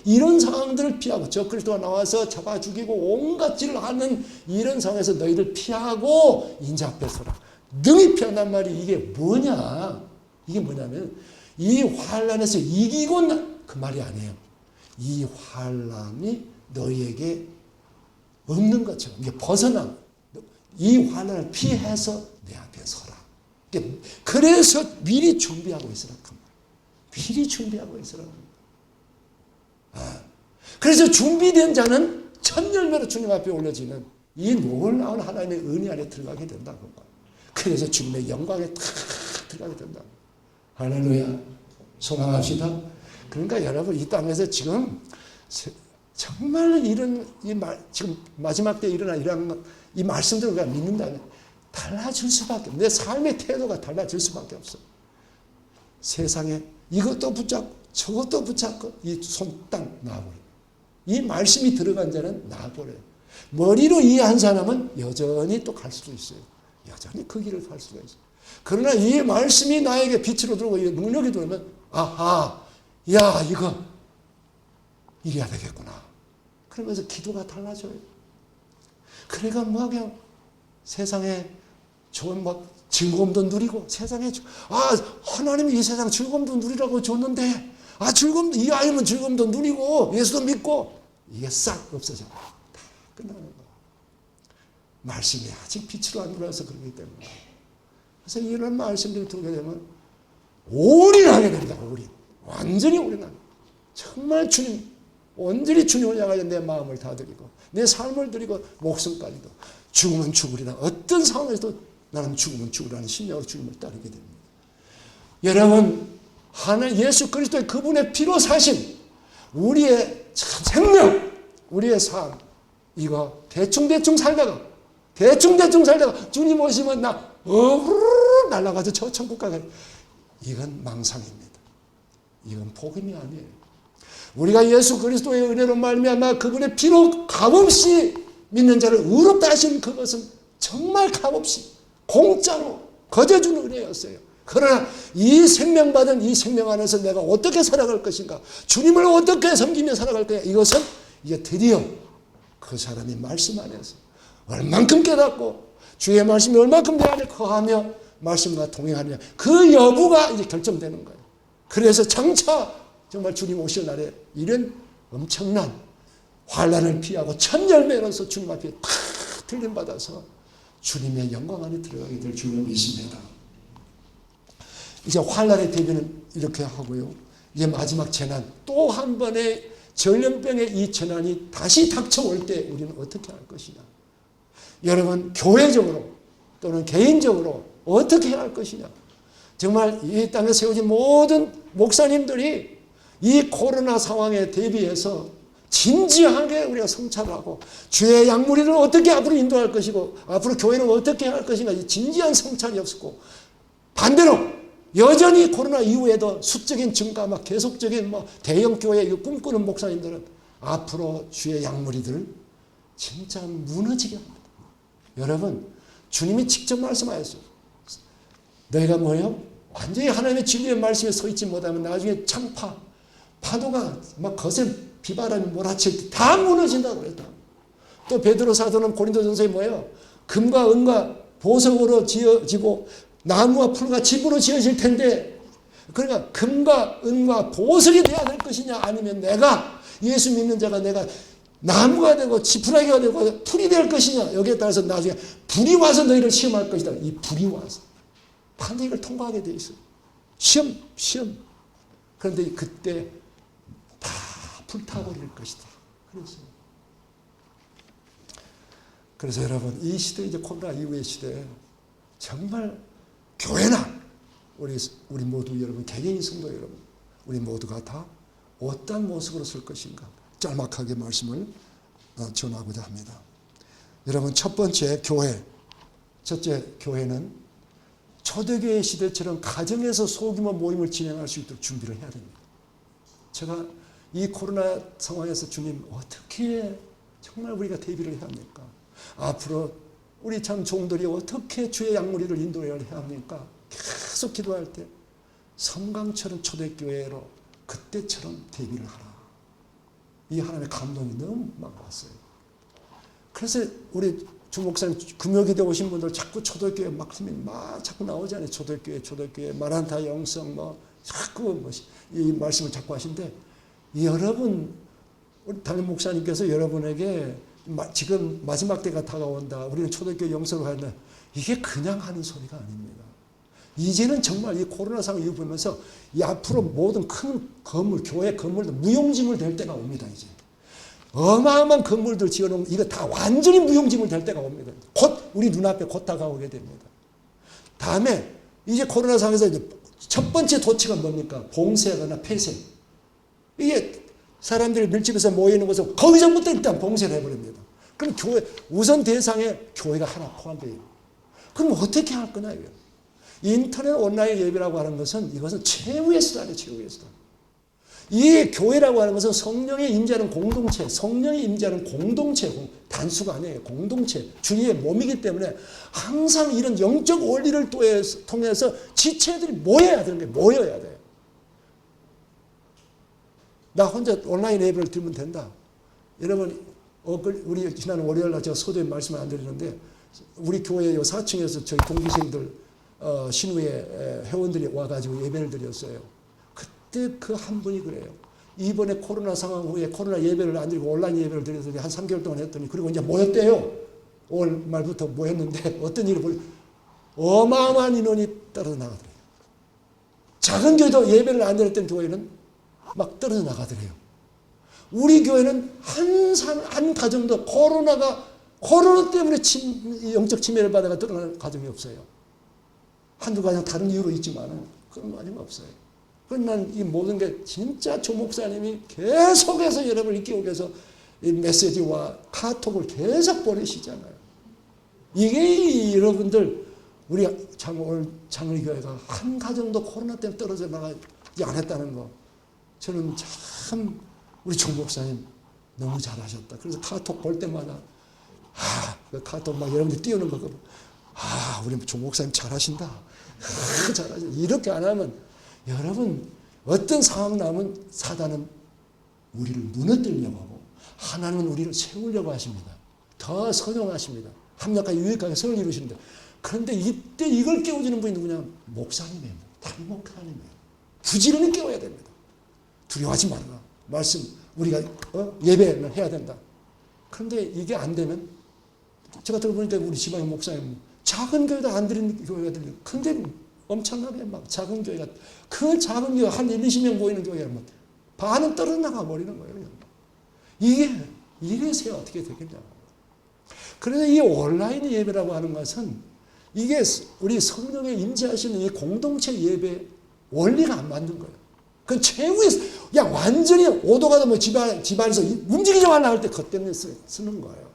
이런 상황들을 피하고 적그리스도가 나와서 잡아 죽이고 온갖 짓을 하는 이런 상황에서 너희들 피하고 인자 앞에 서라. 능히 피한단 말이 이게 뭐냐? 이게 뭐냐면 이 환란에서 이기고 그 말이 아니에요. 이 환란이 너희에게 없는 것처럼 이게 벗어나 이 환란을 피해서 내 앞에 서라. 그래서 미리 준비하고 있으라. 미리 준비하고 있으라. 그래서 준비된 자는 첫 열매로 주님 앞에 올려지는 이 놀라운 하나님의 은혜 안에 들어가게 된다고. 그래서 주님의 영광에 탁 들어가게 된다. 할렐루야. 소망합시다. 그러니까 여러분 이 땅에서 지금 정말 이런 지금 마지막 때 일어나 이런 이 말씀들을 우리가 믿는다면 달라질 수밖에 없어. 내 삶의 태도가 달라질 수밖에 없어. 세상에 이것도 붙잡고 저것도 붙잡고 이 손 딱 놔버려요. 이 말씀이 들어간 자는 놔버려요. 머리로 이해한 사람은 여전히 또 갈 수도 있어요. 여전히 그 길을 갈 수가 있어요. 그러나 이 말씀이 나에게 빛으로 들어오고 능력이 들어오면 야 이거 이래야 되겠구나. 그러면서 기도가 달라져요. 그러니까 그냥 세상에 좋은 즐거움도 누리고 세상에 하나님이 이 세상 즐거움도 누리라고 줬는데 즐거움도 이 아이는 즐거움도 누리고 예수도 믿고 이게 싹 없어져. 다 끝나는 거야. 말씀이 아직 빛으로 안 들어와서 그렇기 때문에. 그래서 이런 말씀들을 들게 되면 올인하게 된다. 완전히 올인하게. 정말 온전히 주님을 향하여 내 마음을 다 드리고 내 삶을 드리고 목숨까지도 죽으면 죽으리라. 어떤 상황에서도 나는 죽으면 죽으라는 신념으로 주님을 따르게 됩니다. 여러분, 예수 그리스도의 그분의 피로 사신 우리의 생명, 우리의 삶, 이거 대충 살다가 주님 오시면 날아가서 저 천국 가게. 이건 망상입니다. 이건 복음이 아니에요. 우리가 예수 그리스도의 은혜로 말미암아 그분의 피로 값없이 믿는 자를 의롭다 하신 그것은 정말 값없이 공짜로 거저주는 은혜였어요. 그러나 이 생명 받은 이 생명 안에서 내가 어떻게 살아갈 것인가, 주님을 어떻게 섬기며 살아갈 거야, 이것은 이제 드디어 그 사람이 말씀 안에서 얼만큼 깨닫고 주의 말씀이 얼만큼 내 안에 거하며 말씀과 동행하느냐, 그 여부가 이제 결정되는 거예요. 그래서 장차 정말 주님 오실 날에 이런 엄청난 환란을 피하고 첫 열매로서 주님 앞에 탁 들림받아서 주님의 영광 안에 들어가게 될 줄로 믿습니다. 이제 환란의 대비는 이렇게 하고요. 이제 마지막 재난, 또 한 번의 전염병의 이 재난이 다시 닥쳐올 때 우리는 어떻게 할 것이냐. 여러분, 교회적으로 또는 개인적으로 어떻게 해야 할 것이냐. 정말 이 땅에 세워진 모든 목사님들이 이 코로나 상황에 대비해서 진지하게 우리가 성찰하고 주의 양무리를 어떻게 앞으로 인도할 것이고 앞으로 교회는 어떻게 할 것인가, 진지한 성찰이 없었고, 반대로 여전히 코로나 이후에도 수적인 증가, 막 계속적인 뭐 대형 교회 꿈꾸는 목사님들은 앞으로 주의 양무리들 진짜 무너지게 합니다. 여러분, 주님이 직접 말씀하셨어요. 너희가 뭐예요? 완전히 하나님의 진리의 말씀에 서 있지 못하면 나중에 창파, 파도가 막 거센 비바람이 몰아칠 때 다 무너진다고 그랬다. 또 베드로 사도는 고린도전서에 뭐예요? 금과 은과 보석으로 지어지고 나무와 풀과 집으로 지어질 텐데, 그러니까 금과 은과 보석이 되어야 될 것이냐, 아니면 내가 예수 믿는 자가 내가 나무가 되고 지푸라기가 되고 풀이 될 것이냐, 여기에 따라서 나중에 불이 와서 너희를 시험할 것이다. 이 불이 와서 반드시 이걸 통과하게 돼 있어요. 시험. 그런데 그때 다 불타버릴 것이다. 그래서 여러분, 이 시대, 이제 코로나 이후의 시대에 정말 교회나 우리 모두, 여러분, 개개인 성도 여러분, 우리 모두가 다 어떤 모습으로 설 것인가 짤막하게 말씀을 전하고자 합니다. 여러분, 첫 번째 교회, 첫째 교회는 초대교회 시대처럼 가정에서 소규모 모임을 진행할 수 있도록 준비를 해야 됩니다. 제가 이 코로나 상황에서 주님, 어떻게 정말 우리가 대비를 해야 합니까? 앞으로 우리 참 종들이 어떻게 주의 양무리를 인도해야 합니까? 계속 기도할 때 성강처럼 초대교회로 그때처럼 대비를 하라. 이 하나님의 감동이 너무 막 왔어요. 그래서 우리 주목사님 금요기대 오신 분들 자꾸 초대교회 막 자꾸 나오잖아요. 초대교회 마란타 영성 자꾸 이 말씀을 자꾸 하신데, 여러분, 우리 담임 목사님께서 여러분에게 지금 마지막 때가 다가온다, 우리는 초대교회 영성을 한다, 이게 그냥 하는 소리가 아닙니다. 이제는 정말 이 코로나 상황 이후 보면서 이 앞으로 모든 큰 건물, 교회 건물도 무용지물 될 때가 옵니다. 이제 어마어마한 건물들 지어놓은 이거 다 완전히 무용지물 될 때가 옵니다. 곧 우리 눈앞에 곧 다가오게 됩니다. 다음에 이제 코로나 상황에서 이제 첫 번째 도치가 뭡니까? 봉쇄하거나 폐쇄. 이게 사람들이 밀집해서 모이는 것을 거기서부터 일단 봉쇄를 해버립니다. 그럼 교회, 우선 대상에 교회가 하나 포함되어 있고, 그럼 어떻게 할 거냐, 이거. 인터넷 온라인 예배라고 하는 것은 이것은 최후의 수단이에요, 최후의 수단. 이 교회라고 하는 것은 성령의 임재하는 공동체, 성령의 임재하는 공동체, 단수가 아니에요. 공동체, 주님의 몸이기 때문에 항상 이런 영적 원리를 통해서 지체들이 모여야 되는 거예요. 모여야 돼요. 나 혼자 온라인 예배를 드리면 된다. 여러분, 우리 지난 월요일날 제가 소도에 말씀을 안 드리는데, 우리 교회 4층에서 저희 동기생들 신우의 회원들이 와가지고 예배를 드렸어요. 그때 그 한 분이 그래요. 이번에 코로나 상황 후에 코로나 예배를 안 드리고 온라인 예배를 드렸더니 한 3개월 동안 했더니, 그리고 이제 모였대요. 5월 말부터 모였는데 어떤 일이 어마어마한 인원이 떨어져 나가더래요. 작은 교회도 예배를 안 드렸던 교회는 막 떨어져 나가더래요. 우리 교회는 한 가정도 코로나 때문에 영적 침해를 받아가 떨어나는 가정이 없어요. 한두 가정 다른 이유로 있지만 그런 가정이 없어요. 그래서 난 이 모든 게 진짜 조 목사님이 계속해서 여러분을 이끌기 위해서 이 메시지와 카톡을 계속 보내시잖아요. 이게 여러분들, 우리 장로교회가 한 가정도 코로나 때문에 떨어져 나가지 않았다는 거, 저는 참 우리 조 목사님 너무 잘하셨다. 그래서 카톡 볼 때마다 그 카톡 막 여러분들 띄우는 거, 우리 조 목사님 잘하신다. 잘하신다. 이렇게 안 하면 여러분, 어떤 상황 나면 사단은 우리를 무너뜨리려고 하고 하나님은 우리를 세우려고 하십니다. 더 선용하십니다. 합력하게 유익하게 선을 이루시는데, 그런데 이때 이걸 깨워주는 분이 누구냐? 목사님이에요. 담임 목사님이에요. 부지런히 깨워야 됩니다. 두려워하지 말라. 말씀 우리가 예배를 해야 된다. 그런데 이게 안 되면, 제가 들어보니까 우리 지방의 목사님 작은 교회도 안 드리는 교회가 들리고, 근데 엄청나게 막 작은 교회가, 그 작은 교회 한 1, 20명 모이는 교회는 반은 떨어져 나가 버리는 거예요. 이게 이래서야 어떻게 되겠냐고. 그래서 이 온라인 예배라고 하는 것은 이게 우리 성령의 임재하시는 이 공동체 예배 원리가 안 맞는 거예요. 그건 최후의, 완전히 오도가도 집안에서 움직이지 말라 할 때 그때는 쓰는 거예요.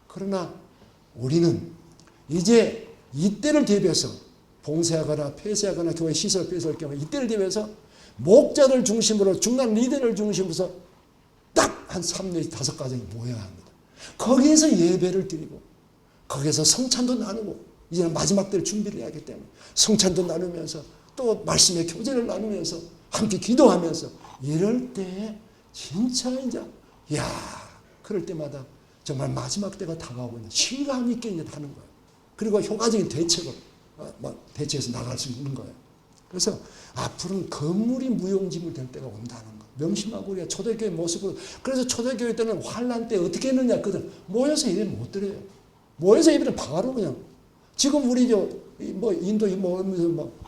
그러나 우리는 이제 이때를 대비해서 봉쇄하거나 폐쇄하거나 교회 시설 폐쇄할 경우에 이때를 대비해서 목자들 중심으로 중간 리더를 중심으로 딱 한 3 내지 5가정이 모여야 합니다. 거기에서 예배를 드리고 거기에서 성찬도 나누고 이제는 마지막 때를 준비를 해야 하기 때문에 성찬도 나누면서 또 말씀의 교제를 나누면서 함께 기도하면서 이럴 때 진짜 이제 그럴 때마다 정말 마지막 때가 다가오고 있는 실감 있게 이제 하는 거예요. 그리고 효과적인 대책을 대처해서 나갈 수 있는 거예요. 그래서 앞으로는 건물이 무용지물 될 때가 온다는 거. 명심하고 우리가 초대교회 모습으로. 그래서 초대교회 때는 환란 때 어떻게 했느냐 그들 모여서 예배 못 드려요. 모여서 예배는 바로 그냥 지금 우리 인도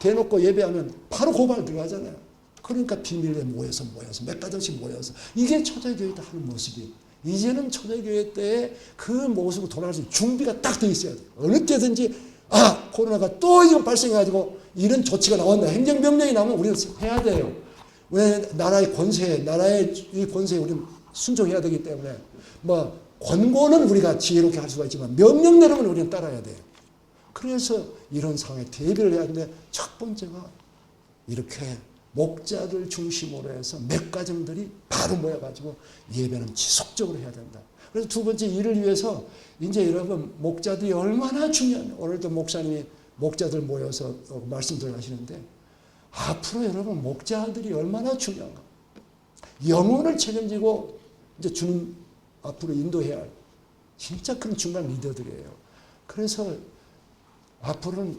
대놓고 예배하면 바로 고발 들어가잖아요. 그러니까 비밀리에 모여서 몇 가정씩 모여서 이게 초대교회다 하는 모습이에요. 이제는 초대교회 때의 그 모습으로 돌아갈 수 있는 준비가 딱 돼 있어야 돼요. 어느 때든지 코로나가 또 이거 발생해가지고 이런 조치가 나온다. 행정명령이 나오면 우리는 해야 돼요. 왜 나라의 권세에 우리는 순종해야 되기 때문에 권고는 우리가 지혜롭게 할 수가 있지만 명령 내리면 우리는 따라야 돼요. 그래서 이런 상황에 대비를 해야 하는데 첫 번째가 이렇게 목자들 중심으로 해서 몇 가정들이 바로 모여가지고 예배는 지속적으로 해야 된다. 그래서 두 번째 이를 위해서 이제 여러분 목자들이 얼마나 중요한 오늘도 목사님이 목자들 모여서 말씀들 하시는데 앞으로 여러분 목자들이 얼마나 중요한가. 영혼을 책임지고 이제 주님 앞으로 인도해야 할 진짜 큰 중간 리더들이에요. 그래서 앞으로는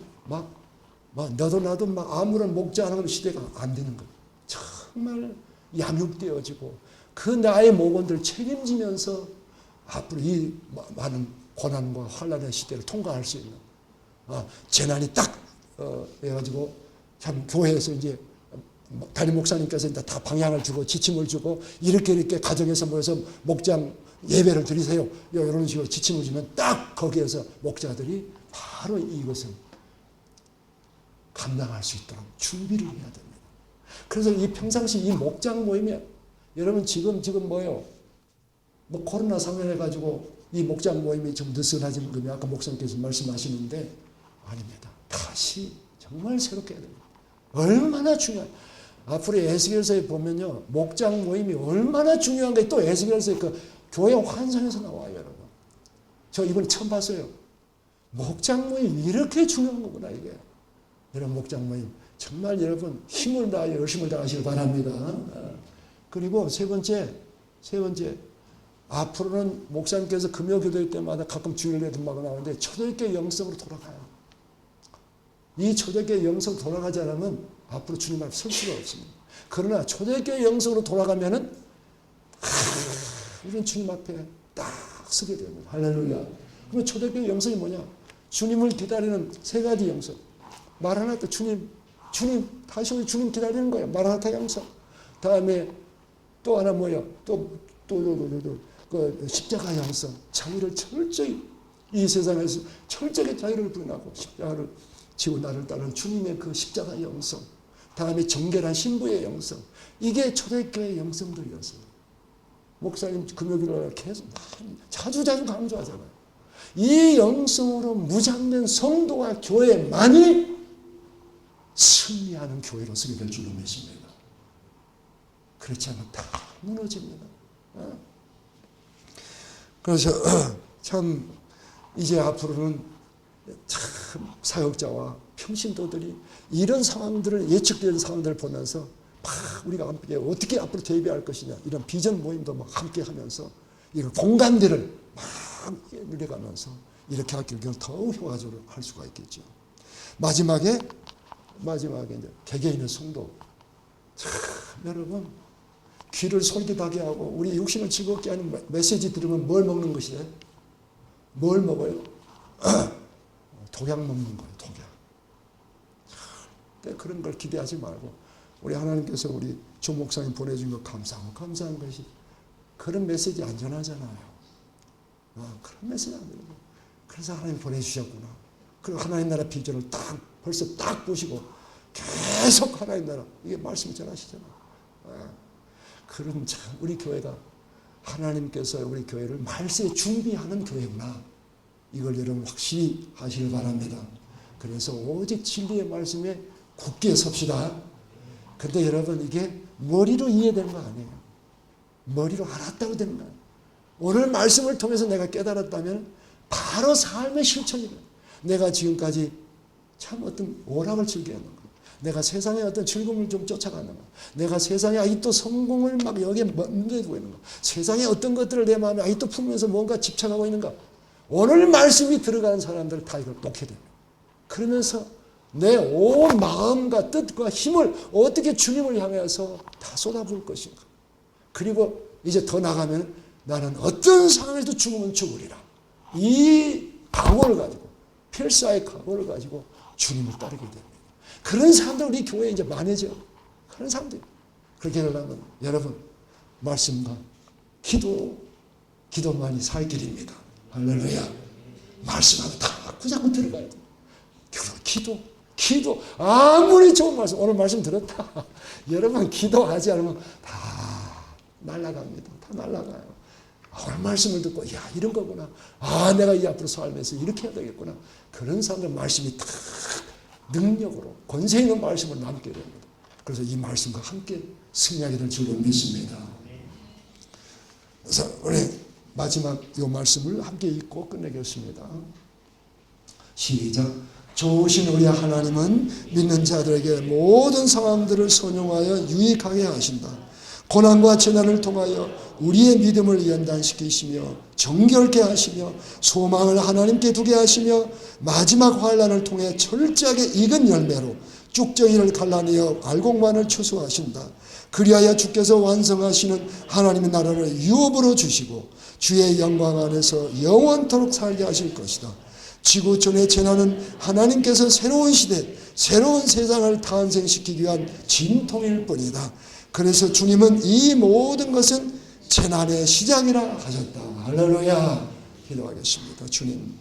너도 나도 아무런 목자하는 시대가 안 되는 거예요. 정말 양육되어지고 그 나의 목원들 책임지면서 앞으로 이 많은 고난과 환란의 시대를 통과할 수 있는 재난이 딱 해가지고 참 교회에서 이제 담임 목사님께서 이제 다 방향을 주고 지침을 주고 이렇게 가정에서 모여서 목장 예배를 드리세요. 이런 식으로 지침을 주면 딱 거기에서 목자들이 바로 이것을 감당할 수 있도록 준비를 해야 됩니다. 그래서 이 평상시 이 목장 모임에 여러분 지금 뭐예요? 코로나 상황해가지고 이 목장 모임이 좀 느슨해진 금이 아까 목사님께서 말씀하시는데 아닙니다. 다시 정말 새롭게 해야 됩니다. 얼마나 중요한 앞으로 에스겔서에 보면요 목장 모임이 얼마나 중요한가 또 에스겔서에 그 교회 환상에서 나와요 여러분. 저 이번에 처음 봤어요. 목장 모임 이렇게 중요한 거구나 이게. 여러분 목장 모임 정말 여러분 힘을 다하여 열심을 다하시길 바랍니다. 그리고 세 번째 앞으로는 목사님께서 금요 기도회 때마다 가끔 주일에 등마가 나오는데 초대교회 영성으로 돌아가요. 이 초대교회 영성으로 돌아가지 않으면 앞으로 주님 앞에 설 수가 없습니다. 그러나 초대교회 영성으로 돌아가면은 우리는 주님 앞에 딱 서게 됩니다. 할렐루야. 그러면 초대교회 영성이 뭐냐? 주님을 기다리는 세 가지 영성. 마라나타 주님 다시 오실 주님 기다리는 거예요. 마라나타 영성. 다음에 또 하나 뭐예요? 그 십자가 영성. 자기를 철저히 이 세상에서 철저히 자기를 부인하고 십자가를 지고 나를 따르는 주님의 그 십자가 영성. 다음에 정결한 신부의 영성. 이게 초대교회 영성들이었어요. 목사님 금요일에 계속 자주 강조하잖아요. 이 영성으로 무장된 성도와 교회만이 승리하는 교회로 서게 될 줄로 믿습니다. 그렇지 않으면 다 무너집니다. 그래서 참 이제 앞으로는 참 사역자와 평신도들이 이런 상황들을 예측되는 상황들을 보면서 막 우리가 어떻게 앞으로 대비할 것이냐 이런 비전 모임도 막 함께 하면서 이런 공간들을 막 늘려가면서 이렇게 할 경우는 더욱 효과적으로 할 수가 있겠죠. 마지막에 이제 개개인의 성도 참 여러분 귀를 솔깃하게 하고 우리 육신을 즐겁게 하는 메시지 들으면 뭘 먹는 것이래? 뭘 먹어요? 독약 먹는 거예요. 독약. 그런 걸 기대하지 말고 우리 하나님께서 우리 조 목사님 보내준 거 감사한 것이 그런 메시지 안전하잖아요. 그런 메시지 안 되는 거예요. 그래서 하나님 보내주셨구나. 그리고 하나님 나라 비전을 벌써 딱 보시고 계속 하나님 나라 이게 말씀 전하시잖아요. 그런 참 우리 교회가 하나님께서 우리 교회를 말세에 준비하는 교회구나. 이걸 여러분 확실히 하시길 바랍니다. 그래서 오직 진리의 말씀에 굳게 섭시다. 근데 여러분 이게 머리로 이해되는 거 아니에요. 머리로 알았다고 되는 거예요. 오늘 말씀을 통해서 내가 깨달았다면 바로 삶의 실천이 돼요. 내가 지금까지 참 어떤 오락을 즐겨하는 거. 내가 세상의 어떤 즐거움을 좀 쫓아가는 거. 내가 세상에 아직도 성공을 막 여기에 문제두고 있는 거. 세상의 어떤 것들을 내 마음에 아직도 품으면서 뭔가 집착하고 있는 거. 오늘 말씀이 들어가는 사람들 다 이걸 놓게 됩니다. 그러면서 내 온 마음과 뜻과 힘을 어떻게 주님을 향해서 다 쏟아부을 것인가. 그리고 이제 더 나가면 나는 어떤 상황에도 죽으면 죽으리라. 이 각오를 가지고 필사의 각오를 가지고 주님을 따르게 됩니다. 그런 사람들 우리 교회에 이제 많아져요. 그런 사람들. 그렇게 하려면 여러분 말씀과 기도만이 살 길입니다. 할렐루야. 말씀하고 다 구자고 들어가야 돼요. 기도 아무리 좋은 말씀 오늘 말씀 들었다. 여러분 기도하지 않으면 다 날아갑니다. 다 날아가요. 오늘 말씀을 듣고 야 이런 거구나. 내가 이 앞으로 살면서 이렇게 해야 되겠구나. 그런 사람들 말씀이 다 능력으로 권세 있는 말씀을 남게 됩니다. 그래서 이 말씀과 함께 승리하게 될 줄로 믿습니다. 그래서 우리 마지막 이 말씀을 함께 읽고 끝내겠습니다. 시작. 좋으신 우리 하나님은 믿는 자들에게 모든 상황들을 선용하여 유익하게 하신다. 고난과 재난을 통하여 우리의 믿음을 연단시키시며 정결케 하시며 소망을 하나님께 두게 하시며 마지막 환난을 통해 철저하게 익은 열매로 쭉정이를 갈라내어 알곡만을 추수하신다. 그리하여 주께서 완성하시는 하나님의 나라를 유업으로 주시고 주의 영광 안에서 영원토록 살게 하실 것이다. 지구촌의 재난은 하나님께서 새로운 시대, 새로운 세상을 탄생시키기 위한 진통일 뿐이다. 그래서 주님은 이 모든 것은 재난의 시작이라 하셨다. 할렐루야. 기도하겠습니다. 주님,